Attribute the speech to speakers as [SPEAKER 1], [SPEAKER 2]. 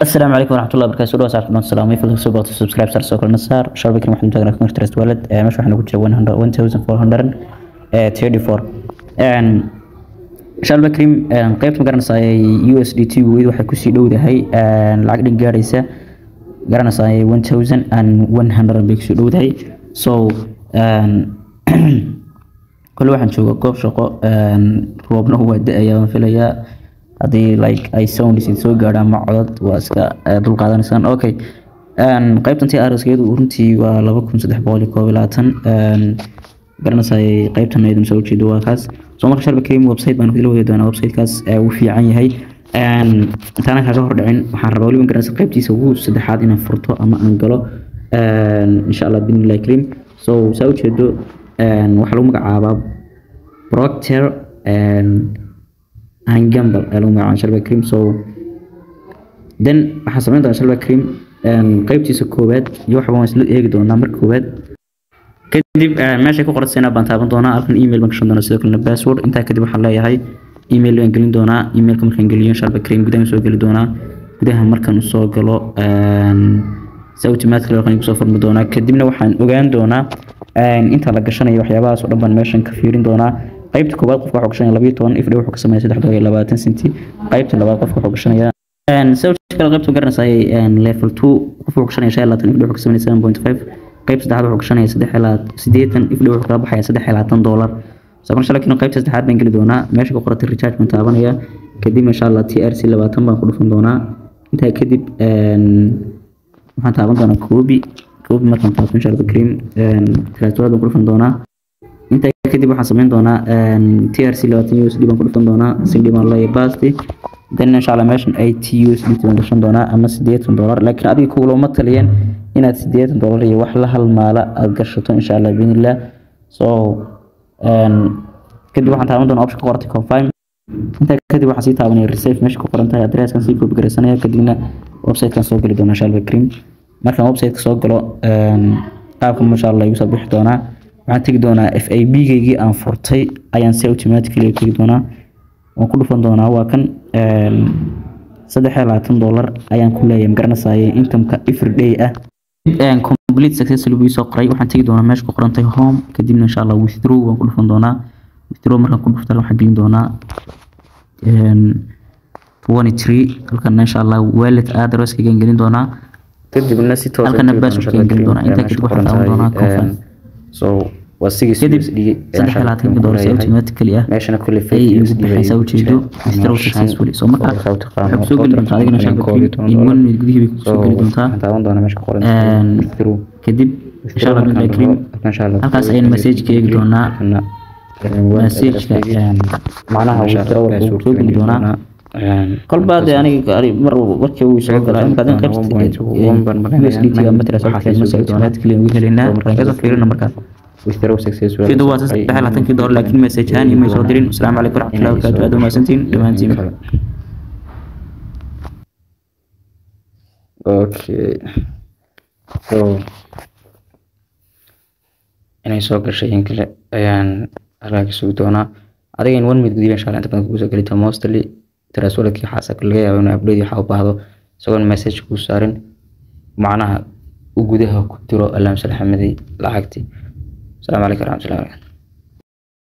[SPEAKER 1] السلام عليكم ورحمة الله وبركاته. سورة وسعة الله السلام عليكم. سبسكرايب سبسكرايب صار سوكر النصار شرب كريم محمد تقرأ كم اشتريت ولد مش احنا قلت 1434 شرب كريم قيمته مقارنة صاي USDT ويد waxay ku sii dhowdahay lacag dhin gaaraysa garanaysa صاي 1100 bay ku sii dhowdahay so كل واحد شو قف شقة روبنا هو دقيقة فيليا هذه like أي sound يسوي قارا معضد واسكا دول قاعدة نسان أوكي قيبت أنتي أرس كيد ورنتي ولا بكون سدح بولي قابلاتن قرنا ساي قيبت أنا يدم سوي شيء دوا كاس سو مرة شرب كريم ويب سايت بانو كيلو يدونا ويب سايت كاس وفي عيني هاي أنا كجهر دعين حربولي من قرنا قيبتي سووا سدحات إن فرطة أما أنقله إن شاء الله بإذن الله كريم سوي شيء دو waxaa lagu magacaabaa Procter and Gamble lagu magacaabo Shalba Cream so then waxaa sameyn doonaa Shalba Cream qaybtiisa koowaad iyo waxa waan isla eegi doonaa marka koowaad kadib meesha ku qoran baan taaban doonaa halkan email baan gashan doonaa sidoo kale password intaa kadib waxaan leeyahay email baan gelin doonaa emailka markaan geliyo Shalba Cream gudaha soo geli doonaa gudaha markaan soo galo automatically waxaan ku soo furmi doonaa kadibna waxaan ogaan doonaa inta la gashanayo waxyaabahaas oo dhan baan meeshan ka fiirin doonaa qaybta koobaad qofka wuxuu gashanaya 12 if dhow wuxuu ka sameeyaa 320 senti qaybta labaad qofka wuxuu gashanaya sawirka kale qaybta garanaysa level 2 qofka wuxuu gashanaya 25 if dhow wuxuu ka sameeyaa 7.5 qaybta saddexaad wuxuu gashanaya 380 if dhow wuxuu ka baxaya $3 sabab insha Allah qaybta saddexaad baan geli doonaa meesha ku qoran recharge baan taabanaya kadib insha Allah TRC 20 baan ku dhufan doonaa inta kadib waxaan taaban doonaa koobi markaan taabto Shalba Cream talaatooda baan ku dhufan doonaa inta kadib waxaan sameyn doonaa TRC 20 USD baan ku dhufan doonaa sindi baan la yaabasti dan insha Allah meeshan 80 USD baan gashan doonaa ama $8 laakiin adiga ku looma taliyeen inaad $8 iyo wax la halmaala aad gashato insha Allah biinillah so kadib waxaan taaban doonaa option qortay confirm inta kadib waxaan sii taabanaya receive meesha ku qoran tahay address-kan sii copy gareysanaya kadibna website-kan soo gali doonaa Shalba Cream markaan website-ka soo galo qaabka masha Allah igu soo bixi doonaa waxaan tagi doonaa FAB-gaygii aan furtay ayaan si automatically tagi doonaa waan ku dhufan doonaa waa kan $320 ayaan ku leeyahay garanaysaa income-ka every day complete successfully buu soo qoray waxaan tagi doonaa meesha ku qoran tahay home kadibna insha Allah withdraw waan ku dhufan doonaa withdraw markaan ku dhufto waxaan gelin doonaa 23 halkan insha Allah wallet address-ka gelin doonaa kadibna si toos ah halkan password gelin doonaa inta kadib waxaan taaban doonaa confirm so wasigiis USD $320 automatically meeshana kulli fee USD waxay soo jeedo withdraw successfully so marka waxaad soo geli doontaa adigana Shalba Cream in 1 minute gudihiisa ku soo geli doontaa taaban doonaa meesha qoran withdraw kadib insha Allah Shalba Cream halkaas ayaan message ka eegi doonaa message-ka macnaha withdraw ku soo geli doonaa كل بعد يعني مرة وقت هو يسوي كلام بعدين قبل USDT ما ترى صح كلام مسويات كل يوم يقولنا كذا فيرنا مركز واشتروا سكسس في دوات استحالة تنكي دور لكن مسج هاني ما يصدرين السلام عليكم ورحمة الله وبركاته هذا ما سنتين دمان تيم
[SPEAKER 2] okay so أنا يسوق الشيء كله يعني أراك سويتونا أدين 1 minute قديم إن شاء الله أنت كنت بقول لك mostly تراسلك حاسك اللي جاي أنا أبدي حاول بعضه سواء مسج كوسارن معناها وجودها كتير اللهم صل على محمد لا حاجتي السلام عليكم ورحمة الله وبركاته.